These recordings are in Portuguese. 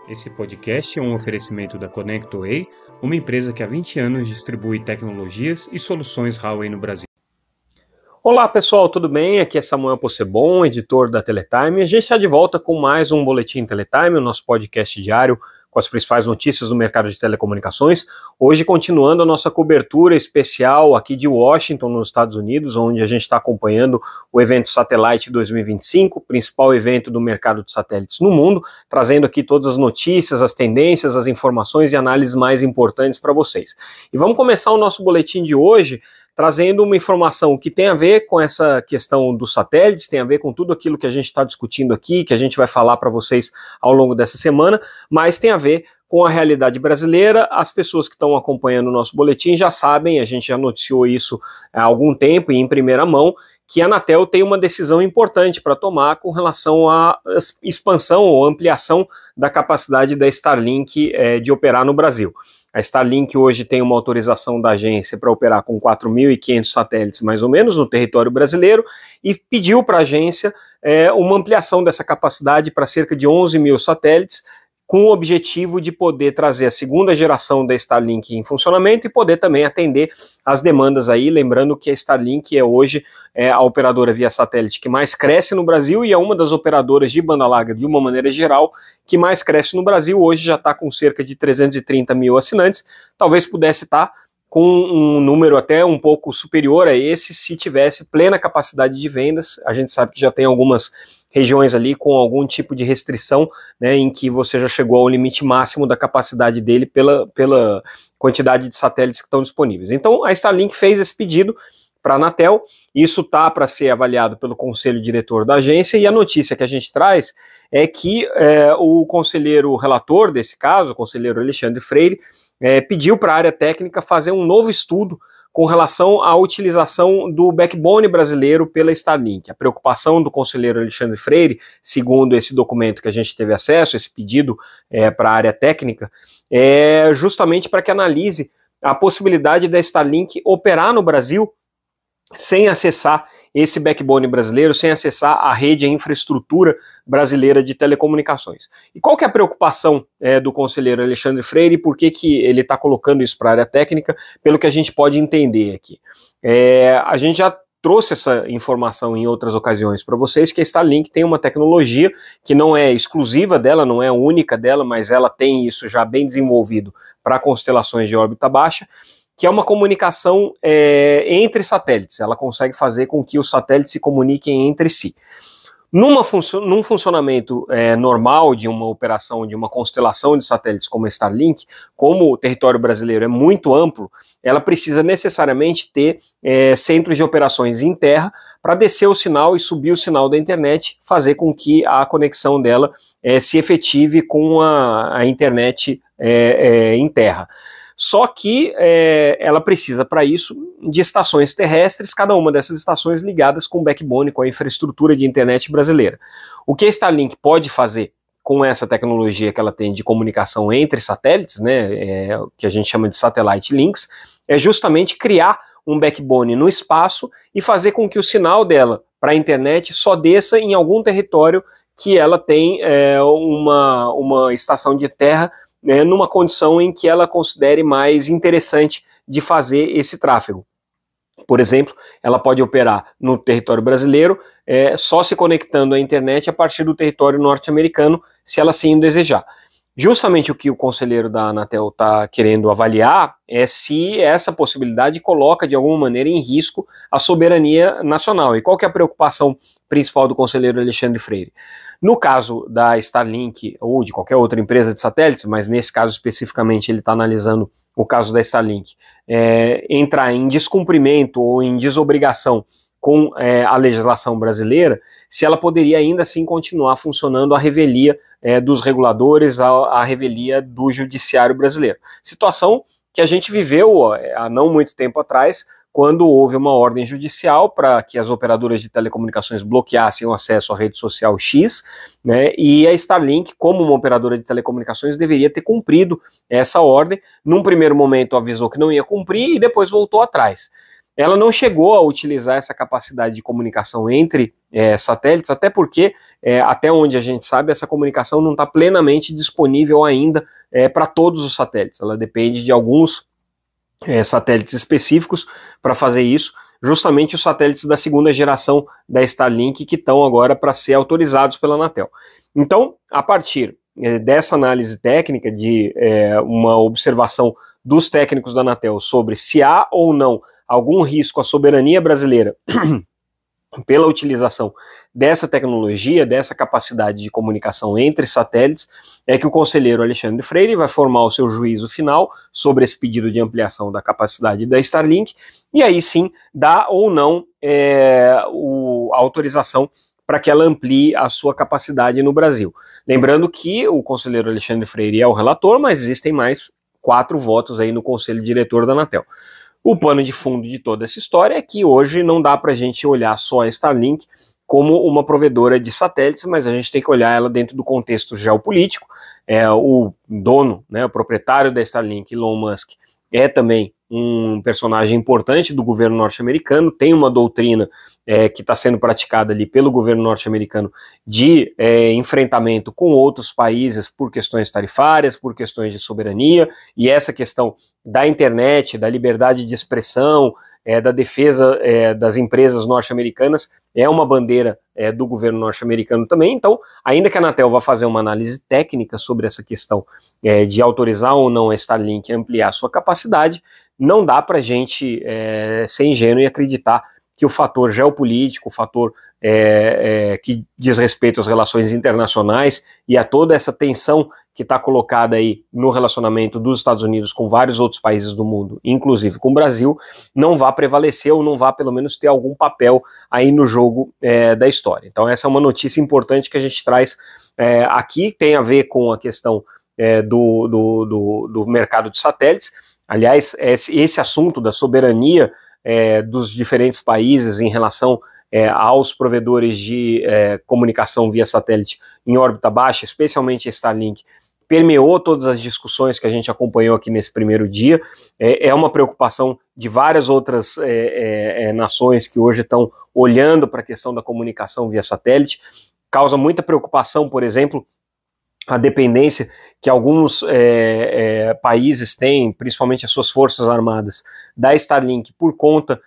Esse podcast é um oferecimento da ConnectWay, uma empresa que há 20 anos distribui tecnologias e soluções Huawei no Brasil. Olá pessoal, tudo bem? Aqui é Samuel Possebon, editor da Teletime. A gente está de volta com mais um Boletim Teletime, o nosso podcast diário com as principais notícias do mercado de telecomunicações. Hoje continuando a nossa cobertura especial aqui de Washington, nos Estados Unidos, onde a gente está acompanhando o evento Satellite 2025, principal evento do mercado de satélites no mundo, trazendo aqui todas as notícias, as tendências, as informações e análises mais importantes para vocês. E vamos começar o nosso boletim de hoje trazendo uma informação que tem a ver com essa questão dos satélites, tem a ver com tudo aquilo que a gente está discutindo aqui, que a gente vai falar para vocês ao longo dessa semana, mas tem a ver com a realidade brasileira. As pessoas que estão acompanhando o nosso boletim já sabem, a gente já noticiou isso há algum tempo e em primeira mão, que a Anatel tem uma decisão importante para tomar com relação à expansão ou ampliação da capacidade da Starlink de operar no Brasil. A Starlink hoje tem uma autorização da agência para operar com 4.500 satélites mais ou menos no território brasileiro e pediu para a agência uma ampliação dessa capacidade para cerca de 11.000 satélites, com o objetivo de poder trazer a segunda geração da Starlink em funcionamento e poder também atender as demandas aí, lembrando que a Starlink é hoje a operadora via satélite que mais cresce no Brasil e é uma das operadoras de banda larga, de uma maneira geral, que mais cresce no Brasil. Hoje já está com cerca de 330 mil assinantes, talvez pudesse estar com um número até um pouco superior a esse se tivesse plena capacidade de vendas. A gente sabe que já tem algumas regiões ali com algum tipo de restrição, né, em que você já chegou ao limite máximo da capacidade dele pela quantidade de satélites que estão disponíveis. Então a Starlink fez esse pedido para a Anatel, isso está para ser avaliado pelo conselho diretor da agência, e a notícia que a gente traz é que o conselheiro relator desse caso, o conselheiro Alexandre Freire, pediu para a área técnica fazer um novo estudo com relação à utilização do backbone brasileiro pela Starlink. A preocupação do conselheiro Alexandre Freire, segundo esse documento que a gente teve acesso, esse pedido para a área técnica, é justamente para que analise a possibilidade da Starlink operar no Brasil sem acessar esse backbone brasileiro, sem acessar a rede, a infraestrutura brasileira de telecomunicações. E qual que é a preocupação do conselheiro Alexandre Freire e por que ele está colocando isso para a área técnica, pelo que a gente pode entender aqui? A gente já trouxe essa informação em outras ocasiões para vocês, que a Starlink tem uma tecnologia que não é exclusiva dela, não é única dela, mas ela tem isso já bem desenvolvido para constelações de órbita baixa, que é uma comunicação entre satélites. Ela consegue fazer com que os satélites se comuniquem entre si. Num funcionamento normal de uma operação, de uma constelação de satélites como a Starlink, como o território brasileiro é muito amplo, ela precisa necessariamente ter centros de operações em terra para descer o sinal e subir o sinal da internet, fazer com que a conexão dela se efetive com a internet em terra. Só que ela precisa, para isso, de estações terrestres, cada uma dessas estações ligadas com backbone, com a infraestrutura de internet brasileira. O que a Starlink pode fazer com essa tecnologia que ela tem de comunicação entre satélites, né, que a gente chama de satellite links, é justamente criar um backbone no espaço e fazer com que o sinal dela para a internet só desça em algum território que ela tem uma estação de terra, numa condição em que ela considere mais interessante de fazer esse tráfego. Por exemplo, ela pode operar no território brasileiro, só se conectando à internet a partir do território norte-americano, se ela assim desejar. Justamente o que o conselheiro da Anatel está querendo avaliar é se essa possibilidade coloca de alguma maneira em risco a soberania nacional. E qual que é a preocupação principal do conselheiro Alexandre Freire? No caso da Starlink ou de qualquer outra empresa de satélites, mas nesse caso especificamente ele está analisando o caso da Starlink, entrar em descumprimento ou em desobrigação com a legislação brasileira, se ela poderia ainda assim continuar funcionando à revelia dos reguladores, à revelia do judiciário brasileiro. Situação que a gente viveu há não muito tempo atrás, quando houve uma ordem judicial para que as operadoras de telecomunicações bloqueassem o acesso à rede social X, né, e a Starlink, como uma operadora de telecomunicações, deveria ter cumprido essa ordem. Num primeiro momento avisou que não ia cumprir e depois voltou atrás. ela não chegou a utilizar essa capacidade de comunicação entre satélites, até porque, até onde a gente sabe, essa comunicação não está plenamente disponível ainda para todos os satélites. Ela depende de alguns satélites específicos para fazer isso, justamente os satélites da segunda geração da Starlink, que estão agora para ser autorizados pela Anatel. Então, a partir dessa análise técnica, de uma observação dos técnicos da Anatel sobre se há ou não algum risco à soberania brasileira pela utilização dessa tecnologia, dessa capacidade de comunicação entre satélites, é que o conselheiro Alexandre Freire vai formar o seu juízo final sobre esse pedido de ampliação da capacidade da Starlink, e aí sim dá ou não a autorização para que ela amplie a sua capacidade no Brasil. Lembrando que o conselheiro Alexandre Freire é o relator, mas existem mais 4 votos aí no conselho diretor da Anatel. O pano de fundo de toda essa história é que hoje não dá para a gente olhar só a Starlink como uma provedora de satélites, mas a gente tem que olhar ela dentro do contexto geopolítico. O dono, o proprietário da Starlink, Elon Musk, é também um personagem importante do governo norte-americano, tem uma doutrina que está sendo praticada ali pelo governo norte-americano de enfrentamento com outros países por questões tarifárias, por questões de soberania, e essa questão da internet, da liberdade de expressão, da defesa das empresas norte-americanas é uma bandeira do governo norte-americano também. Então, ainda que a Anatel vá fazer uma análise técnica sobre essa questão de autorizar ou não a Starlink ampliar sua capacidade, não dá para a gente ser ingênuo e acreditar que o fator geopolítico, o fator que diz respeito às relações internacionais e a toda essa tensão que está colocada aí no relacionamento dos Estados Unidos com vários outros países do mundo, inclusive com o Brasil, não vá prevalecer ou não vá pelo menos ter algum papel aí no jogo da história. Então essa é uma notícia importante que a gente traz aqui, tem a ver com a questão do mercado de satélites. Aliás, esse assunto da soberania dos diferentes países em relação aos provedores de comunicação via satélite em órbita baixa, especialmente a Starlink, permeou todas as discussões que a gente acompanhou aqui nesse primeiro dia. É uma preocupação de várias outras nações que hoje estão olhando para a questão da comunicação via satélite. Causa muita preocupação, por exemplo, a dependência que alguns países têm, principalmente as suas forças armadas, da Starlink por conta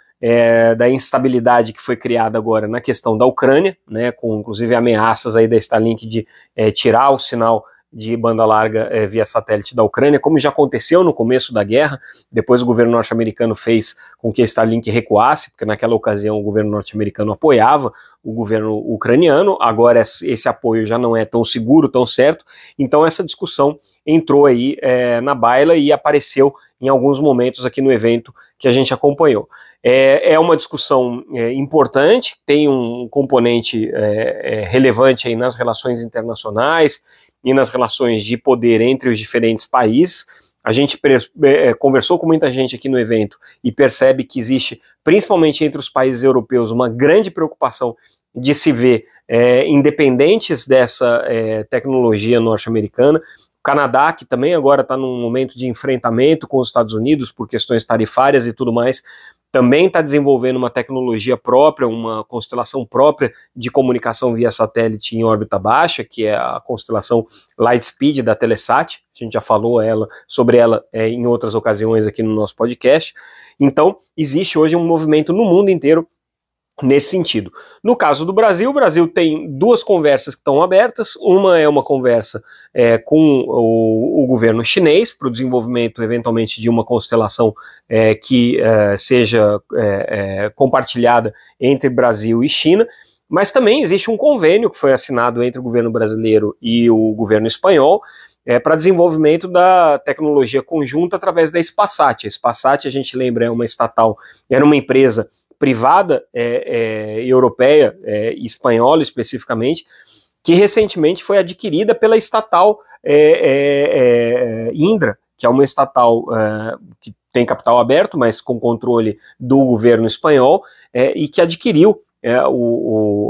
da instabilidade que foi criada agora na questão da Ucrânia, com inclusive ameaças aí da Starlink de tirar o sinal de banda larga via satélite da Ucrânia, como já aconteceu no começo da guerra. Depois o governo norte-americano fez com que a Starlink recuasse, porque naquela ocasião o governo norte-americano apoiava o governo ucraniano. Agora esse apoio já não é tão seguro, tão certo, então essa discussão entrou aí na baila e apareceu em alguns momentos aqui no evento que a gente acompanhou. É uma discussão importante, tem um componente relevante aí nas relações internacionais e nas relações de poder entre os diferentes países. A gente conversou com muita gente aqui no evento e percebe que existe, principalmente entre os países europeus, uma grande preocupação de se ver independentes dessa tecnologia norte-americana. O Canadá, que também agora está num momento de enfrentamento com os Estados Unidos por questões tarifárias e tudo mais, também está desenvolvendo uma tecnologia própria, uma constelação própria de comunicação via satélite em órbita baixa, que é a constelação Lightspeed da Telesat. A gente já falou sobre ela em outras ocasiões aqui no nosso podcast. Então, existe hoje um movimento no mundo inteiro nesse sentido. No caso do Brasil, o Brasil tem 2 conversas que estão abertas. Uma é uma conversa com o governo chinês para o desenvolvimento, eventualmente, de uma constelação que seja compartilhada entre Brasil e China, mas também existe um convênio que foi assinado entre o governo brasileiro e o governo espanhol para desenvolvimento da tecnologia conjunta através da Spasat. A Spasat, a gente lembra, é uma estatal, era uma empresa privada europeia e espanhola especificamente, que recentemente foi adquirida pela estatal Indra, que é uma estatal que tem capital aberto, mas com controle do governo espanhol, e que adquiriu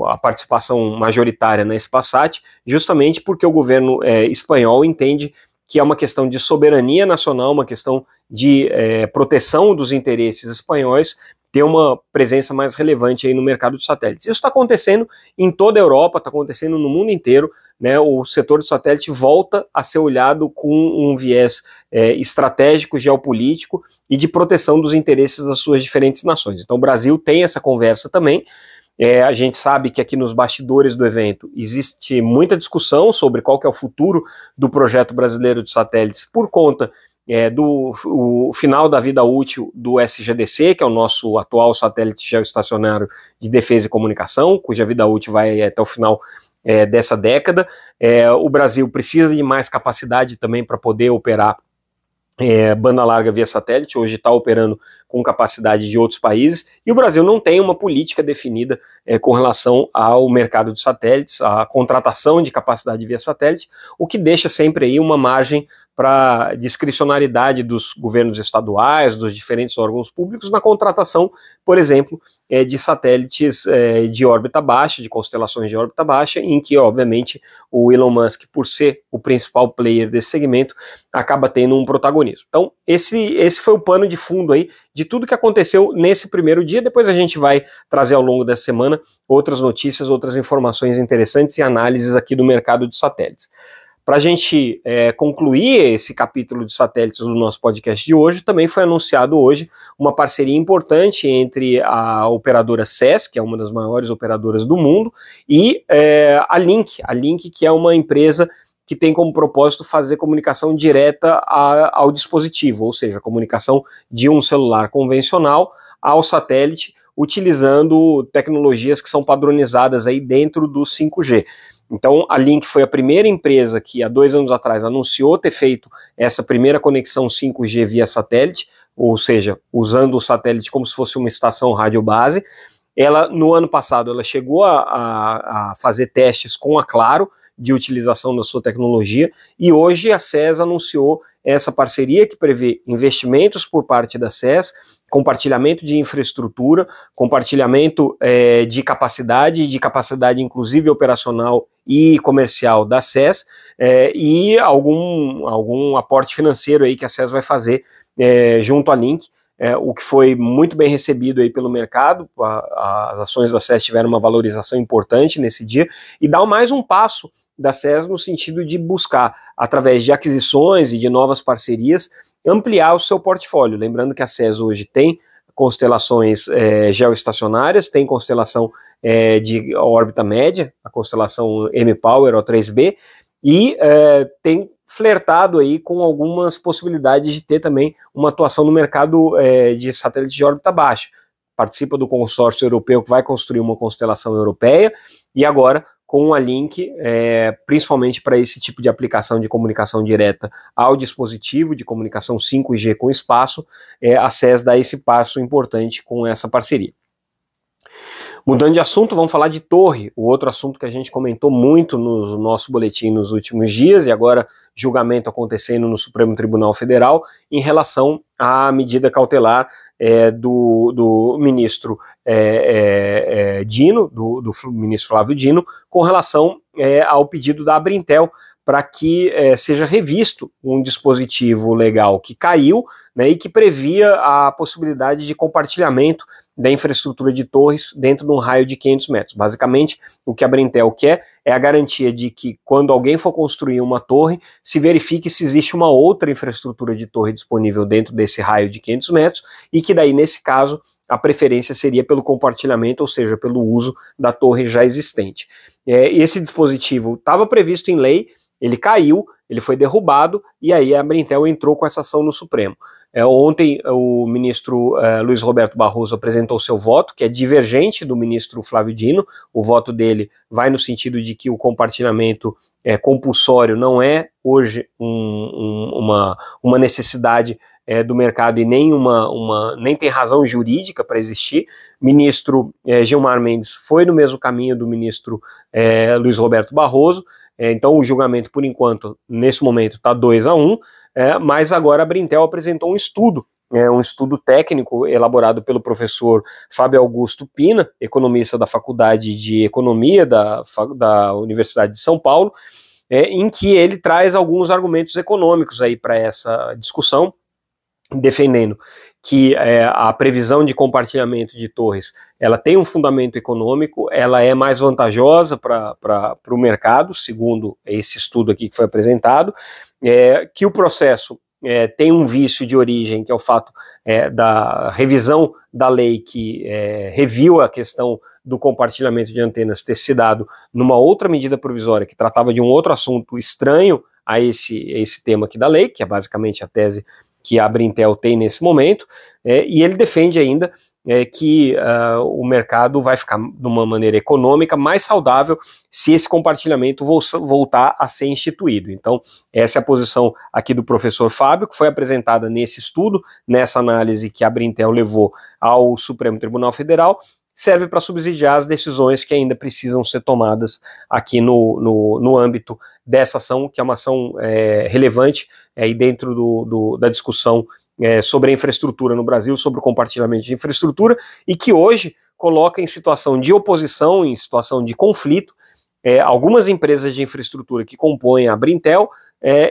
a participação majoritária na Spasat, justamente porque o governo espanhol entende que é uma questão de soberania nacional, uma questão de proteção dos interesses espanhóis, ter uma presença mais relevante aí no mercado de satélites. Isso está acontecendo em toda a Europa, está acontecendo no mundo inteiro, né? O setor de satélite volta a ser olhado com um viés estratégico, geopolítico e de proteção dos interesses das suas diferentes nações. Então o Brasil tem essa conversa também. A gente sabe que aqui nos bastidores do evento existe muita discussão sobre qual que é o futuro do projeto brasileiro de satélites por conta do final da vida útil do SGDC, que é o nosso atual satélite geoestacionário de defesa e comunicação, cuja vida útil vai até o final dessa década. O Brasil precisa de mais capacidade também para poder operar banda larga via satélite, hoje está operando com capacidade de outros países, e o Brasil não tem uma política definida com relação ao mercado de satélites, a contratação de capacidade via satélite, o que deixa sempre aí uma margem para discricionariedade dos governos estaduais, dos diferentes órgãos públicos na contratação, por exemplo, de satélites de órbita baixa, de constelações de órbita baixa, em que, obviamente, o Elon Musk, por ser o principal player desse segmento, acaba tendo um protagonismo. Então, esse foi o pano de fundo aí de tudo que aconteceu nesse primeiro dia. Depois a gente vai trazer ao longo dessa semana outras notícias, outras informações interessantes e análises aqui do mercado de satélites. Para a gente concluir esse capítulo de satélites do nosso podcast de hoje, também foi anunciado hoje uma parceria importante entre a operadora SES, que é uma das maiores operadoras do mundo, e a Link, que é uma empresa que tem como propósito fazer comunicação direta ao dispositivo, ou seja, comunicação de um celular convencional ao satélite, utilizando tecnologias que são padronizadas aí dentro do 5G. Então, a Link foi a primeira empresa que há 2 anos atrás anunciou ter feito essa primeira conexão 5G via satélite, ou seja, usando o satélite como se fosse uma estação rádio base. Ela, no ano passado, ela chegou a fazer testes com a Claro de utilização da sua tecnologia, e hoje a SES anunciou essa parceria que prevê investimentos por parte da SES, compartilhamento de infraestrutura, compartilhamento de capacidade inclusive operacional e comercial da SES, e algum aporte financeiro aí que a SES vai fazer junto à Link, o que foi muito bem recebido aí pelo mercado. As ações da SES tiveram uma valorização importante nesse dia, e dá mais um passo da SES no sentido de buscar, através de aquisições e de novas parcerias, ampliar o seu portfólio. Lembrando que a SES hoje tem constelações geoestacionárias, tem constelação de órbita média, a constelação mPOWER O3b, e tem flertado aí com algumas possibilidades de ter também uma atuação no mercado de satélites de órbita baixa. Participa do consórcio europeu que vai construir uma constelação europeia, e agora com a Link, principalmente para esse tipo de aplicação de comunicação direta ao dispositivo, de comunicação 5G com espaço, a SES dá esse passo importante com essa parceria. Mudando de assunto, vamos falar de torre, o outro assunto que a gente comentou muito no nosso boletim nos últimos dias, e agora julgamento acontecendo no Supremo Tribunal Federal em relação à medida cautelar do ministro Dino, do ministro Flávio Dino, com relação ao pedido da Abrintel para que seja revisto um dispositivo legal que caiu, né, e que previa a possibilidade de compartilhamento da infraestrutura de torres dentro de um raio de 500 metros. Basicamente, o que a Abrintel quer é a garantia de que, quando alguém for construir uma torre, se verifique se existe uma outra infraestrutura de torre disponível dentro desse raio de 500 metros, e que daí, nesse caso, a preferência seria pelo compartilhamento, ou seja, pelo uso da torre já existente. Esse dispositivo estava previsto em lei, ele caiu, ele foi derrubado, e aí a Abrintel entrou com essa ação no Supremo. Ontem o ministro Luiz Roberto Barroso apresentou seu voto, que é divergente do ministro Flávio Dino. O voto dele vai no sentido de que o compartilhamento compulsório não é hoje uma necessidade do mercado, e nem tem razão jurídica para existir. Ministro Gilmar Mendes foi no mesmo caminho do ministro Luiz Roberto Barroso. Então o julgamento, por enquanto, nesse momento, está 2-1, mas agora a Abrintel apresentou um estudo técnico elaborado pelo professor Fábio Augusto Pina, economista da Faculdade de Economia da Universidade de São Paulo, em que ele traz alguns argumentos econômicos aí para essa discussão, defendendo que a previsão de compartilhamento de torres, ela tem um fundamento econômico, ela é mais vantajosa para o mercado, segundo esse estudo aqui que foi apresentado, que o processo tem um vício de origem, que é o fato da revisão da lei que reviu a questão do compartilhamento de antenas ter se dado numa outra medida provisória que tratava de um outro assunto estranho a esse tema aqui da lei, que é basicamente a tese que a Brintel tem nesse momento, e ele defende ainda que o mercado vai ficar de uma maneira econômica mais saudável se esse compartilhamento voltar a ser instituído. Então, essa é a posição aqui do professor Fábio, que foi apresentada nesse estudo, nessa análise que a Brintel levou ao Supremo Tribunal Federal, serve para subsidiar as decisões que ainda precisam ser tomadas aqui no âmbito dessa ação, que é uma ação relevante e dentro da discussão sobre a infraestrutura no Brasil, sobre o compartilhamento de infraestrutura, e que hoje coloca em situação de oposição, em situação de conflito, algumas empresas de infraestrutura que compõem a Brintel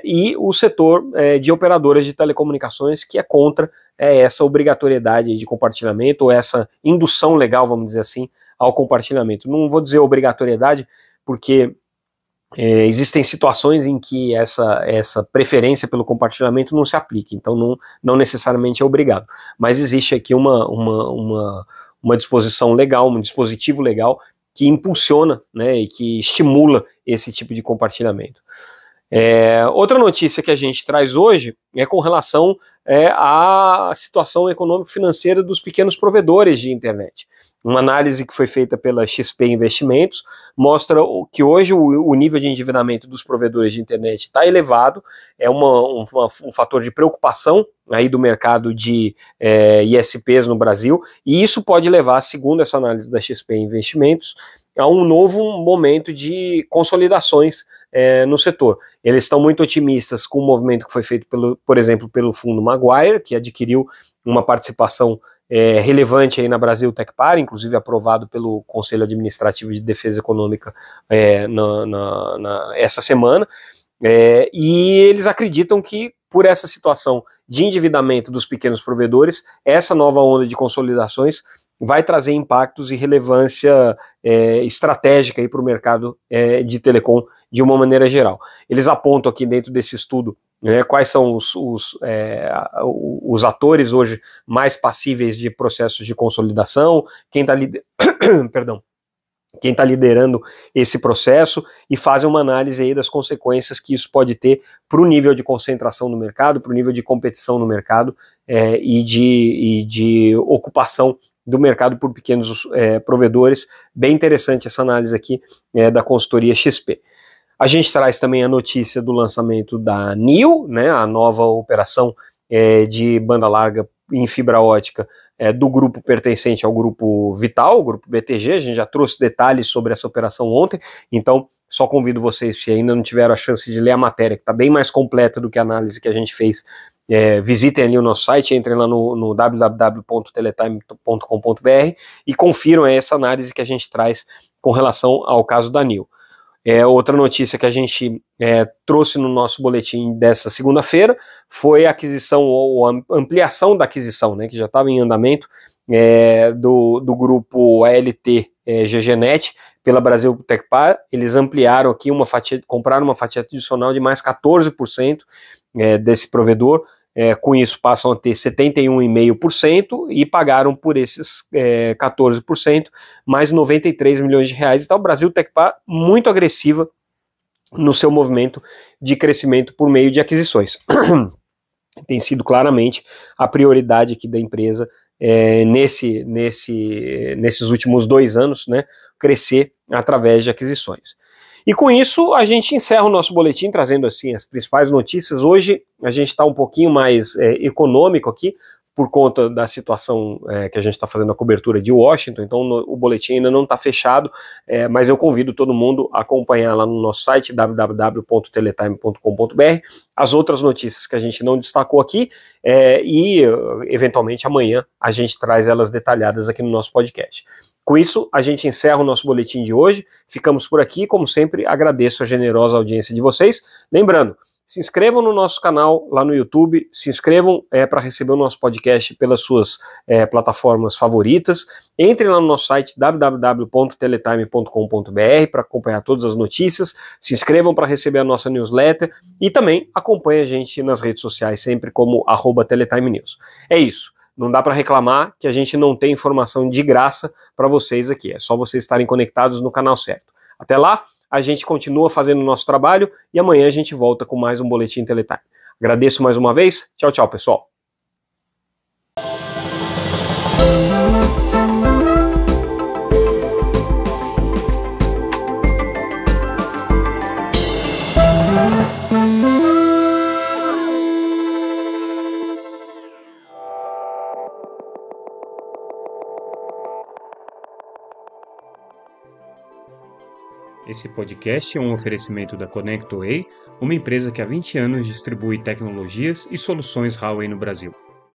e o setor de operadoras de telecomunicações, que é contra essa obrigatoriedade de compartilhamento, ou essa indução legal, vamos dizer assim, ao compartilhamento. Não vou dizer obrigatoriedade, porque existem situações em que essa preferência pelo compartilhamento não se aplica, então não necessariamente é obrigado. Mas existe aqui uma disposição legal, um dispositivo legal que impulsiona, né, e que estimula esse tipo de compartilhamento. Outra notícia que a gente traz hoje é com relação à situação econômico-financeira dos pequenos provedores de internet. Uma análise que foi feita pela XP Investimentos mostra que hoje o nível de endividamento dos provedores de internet está elevado, é um fator de preocupação aí do mercado de ISPs no Brasil, e isso pode levar, segundo essa análise da XP Investimentos, a um novo momento de consolidações no setor. Eles estão muito otimistas com o movimento que foi feito, por exemplo, pelo fundo Maguire, que adquiriu uma participação relevante aí na Brasil Tecpar, inclusive aprovado pelo Conselho Administrativo de Defesa Econômica essa semana, e eles acreditam que por essa situação de endividamento dos pequenos provedores, essa nova onda de consolidações vai trazer impactos e relevância estratégica para o mercado de telecom de uma maneira geral. Eles apontam aqui dentro desse estudo quais são os atores hoje mais passíveis de processos de consolidação, quem está liderando esse processo, e fazem uma análise aí das consequências que isso pode ter para o nível de concentração no mercado, para o nível de competição no mercado e de ocupação do mercado por pequenos provedores. Bem interessante essa análise aqui da consultoria XP. A gente traz também a notícia do lançamento da NIO, né, a nova operação de banda larga em fibra ótica do grupo pertencente ao grupo Vital, o grupo BTG. A gente já trouxe detalhes sobre essa operação ontem, então só convido vocês, se ainda não tiveram a chance de ler a matéria, que está bem mais completa do que a análise que a gente fez, visitem ali o nosso site, entrem lá no www.teletime.com.br e confiram essa análise que a gente traz com relação ao caso da NIO. Outra notícia que a gente trouxe no nosso boletim dessa segunda-feira foi a aquisição ou a ampliação da aquisição, né, que já estava em andamento, do grupo ALT GGNet pela Brasil Tecpar. Eles ampliaram aqui compraram uma fatia adicional de mais 14% desse provedor. Com isso passam a ter 71,5% e pagaram por esses 14% mais 93 milhões de reais. Então, o Brasil Tecpar muito agressiva no seu movimento de crescimento por meio de aquisições. Tem sido claramente a prioridade aqui da empresa nesses últimos 2 anos, né, crescer através de aquisições. E com isso a gente encerra o nosso boletim trazendo assim as principais notícias. Hoje a gente está um pouquinho mais econômico aqui, por conta da situação que a gente está fazendo a cobertura de Washington, então o boletim ainda não está fechado, mas eu convido todo mundo a acompanhar lá no nosso site www.teletime.com.br as outras notícias que a gente não destacou aqui, e eventualmente amanhã a gente traz elas detalhadas aqui no nosso podcast. Com isso, a gente encerra o nosso boletim de hoje. Ficamos por aqui. Como sempre, agradeço a generosa audiência de vocês. Lembrando, se inscrevam no nosso canal lá no YouTube, se inscrevam para receber o nosso podcast pelas suas plataformas favoritas. Entrem lá no nosso site www.teletime.com.br para acompanhar todas as notícias, se inscrevam para receber a nossa newsletter e também acompanhem a gente nas redes sociais sempre como @TeletimeNews. É isso. Não dá para reclamar que a gente não tem informação de graça para vocês aqui. É só vocês estarem conectados no canal certo. Até lá, a gente continua fazendo o nosso trabalho e amanhã a gente volta com mais um Boletim Teletime. Agradeço mais uma vez. Tchau, tchau, pessoal. Esse podcast é um oferecimento da ConnectWay, uma empresa que há 20 anos distribui tecnologias e soluções Huawei no Brasil.